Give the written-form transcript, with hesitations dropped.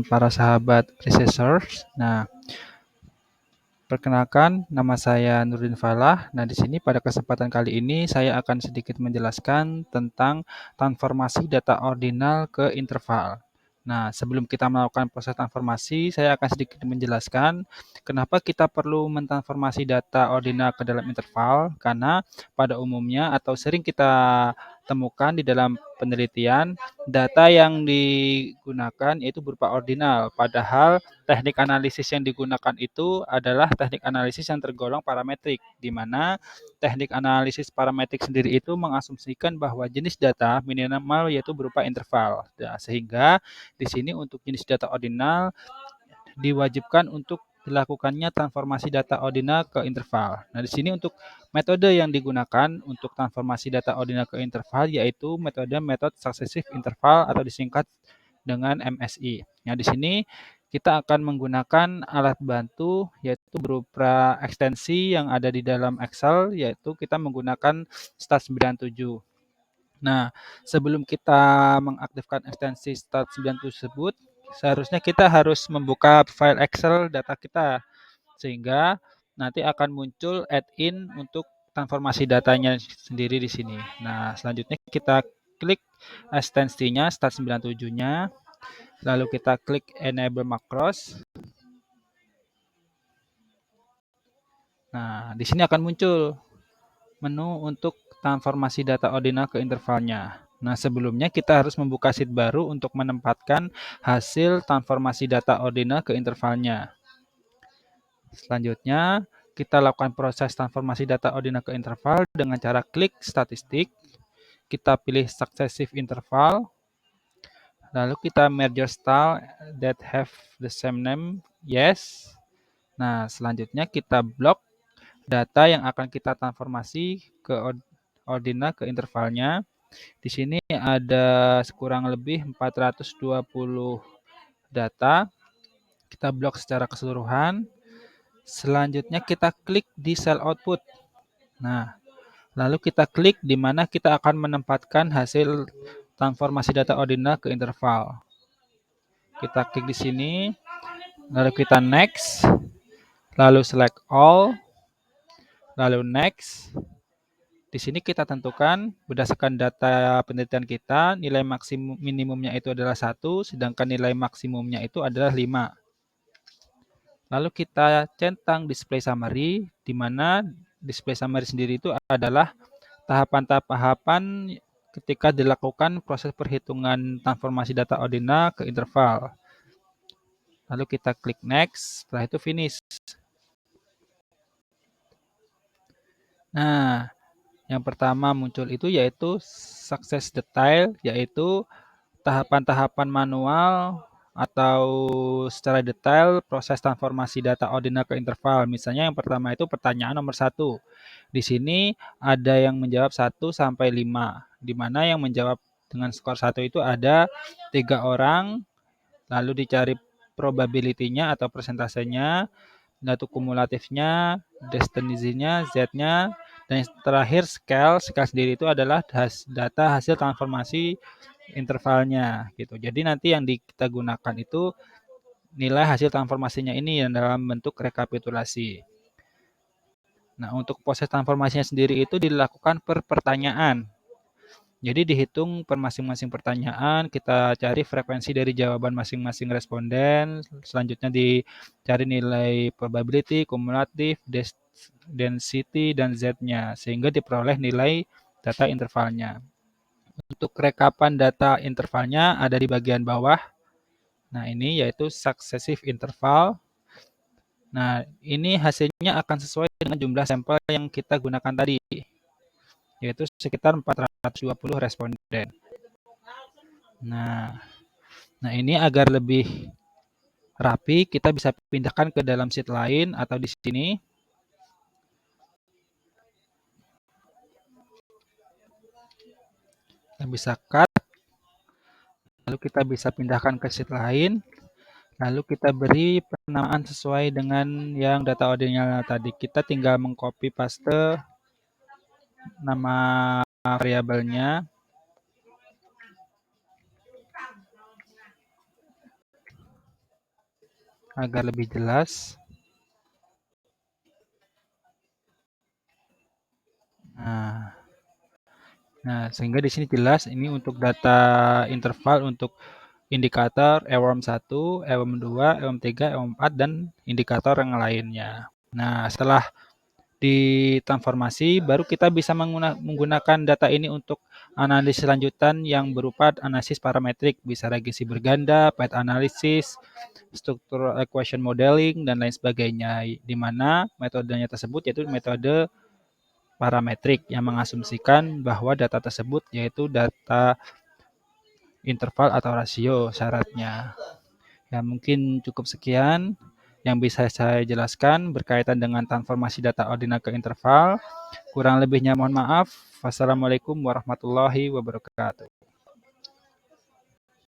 para sahabat researchers. Nah, perkenalkan nama saya Nurdin Falah. Nah, di sini pada kesempatan kali ini saya akan sedikit menjelaskan tentang transformasi data ordinal ke interval. Nah, sebelum kita melakukan proses transformasi, saya akan sedikit menjelaskan kenapa kita perlu mentransformasi data ordinal ke dalam interval, karena pada umumnya atau sering kita temukan di dalam penelitian, data yang digunakan itu berupa ordinal, padahal teknik analisis yang digunakan itu adalah teknik analisis yang tergolong parametrik, di mana teknik analisis parametrik sendiri itu mengasumsikan bahwa jenis data minimal yaitu berupa interval. Nah, sehingga di sini untuk jenis data ordinal diwajibkan untuk dilakukannya transformasi data ordinal ke interval. Nah, di sini untuk metode yang digunakan untuk transformasi data ordinal ke interval yaitu metode successive interval atau disingkat dengan MSI. Nah, di sini kita akan menggunakan alat bantu yaitu berupa ekstensi yang ada di dalam Excel, yaitu kita menggunakan Stat97. Nah, sebelum kita mengaktifkan ekstensi Stat97 tersebut, seharusnya kita harus membuka file Excel data kita, sehingga nanti akan muncul add-in untuk transformasi datanya sendiri di sini. Nah, selanjutnya kita klik ekstensinya Stat97-nya, lalu kita klik enable macros. Nah, di sini akan muncul menu untuk transformasi data ordinal ke intervalnya. Nah, sebelumnya kita harus membuka sheet baru untuk menempatkan hasil transformasi data ordinal ke intervalnya. Selanjutnya, kita lakukan proses transformasi data ordinal ke interval dengan cara klik statistik. Kita pilih successive interval. Lalu kita merge style that have the same name, yes. Nah, selanjutnya kita blok data yang akan kita transformasi ke ordinal ke intervalnya. Di sini ada kurang lebih 420 data. Kita blok secara keseluruhan. Selanjutnya kita klik di cell output. Nah, lalu kita klik di mana kita akan menempatkan hasil transformasi data ordinal ke interval. Kita klik di sini, lalu kita next, lalu select all, lalu next. Di sini kita tentukan berdasarkan data penelitian kita, nilai maksimum minimumnya itu adalah 1, sedangkan nilai maksimumnya itu adalah 5. Lalu kita centang display summary, di mana display summary sendiri itu adalah tahapan-tahapan ketika dilakukan proses perhitungan transformasi data ordinal ke interval. Lalu kita klik next, setelah itu finish. Nah, yang pertama muncul itu yaitu success detail, yaitu tahapan-tahapan manual atau secara detail proses transformasi data ordinal ke interval. Misalnya yang pertama itu pertanyaan nomor 1. Di sini ada yang menjawab 1 sampai 5, di mana yang menjawab dengan skor 1 itu ada 3 orang, lalu dicari probability-nya atau persentasenya, data kumulatifnya, destiny-nya, Z-nya, dan yang terakhir scale sendiri itu adalah data hasil transformasi intervalnya gitu. Jadi nanti yang kita gunakan itu nilai hasil transformasinya ini yang dalam bentuk rekapitulasi. Nah, untuk proses transformasinya sendiri itu dilakukan per pertanyaan. Jadi dihitung per masing-masing pertanyaan, kita cari frekuensi dari jawaban masing-masing responden, selanjutnya dicari nilai probability, kumulatif, density, dan Z-nya, sehingga diperoleh nilai data intervalnya. Untuk rekapan data intervalnya ada di bagian bawah. Nah, ini yaitu successive interval. Nah, ini hasilnya akan sesuai dengan jumlah sampel yang kita gunakan tadi, yaitu sekitar 420 responden. Nah, ini agar lebih rapi, kita bisa pindahkan ke dalam sheet lain atau di sini. Kita bisa cut, lalu kita bisa pindahkan ke sheet lain, lalu kita beri penamaan sesuai dengan yang data ordinal tadi. Kita tinggal mengcopy paste nama variabelnya. agar lebih jelas. Nah, sehingga di sini jelas ini untuk data interval untuk indikator EWORM 1, EWORM 2, EWORM 3, EWORM 4, dan indikator yang lainnya. Nah, setelah ditransformasi, baru kita bisa menggunakan data ini untuk analisis lanjutan yang berupa analisis parametrik, bisa regresi berganda, path analysis, structural equation modeling, dan lain sebagainya, di mana metodenya tersebut yaitu metode parametrik yang mengasumsikan bahwa data tersebut yaitu data interval atau rasio syaratnya. Ya, mungkin cukup sekian yang bisa saya jelaskan berkaitan dengan transformasi data ordinal ke interval. Kurang lebihnya mohon maaf. Wassalamualaikum warahmatullahi wabarakatuh.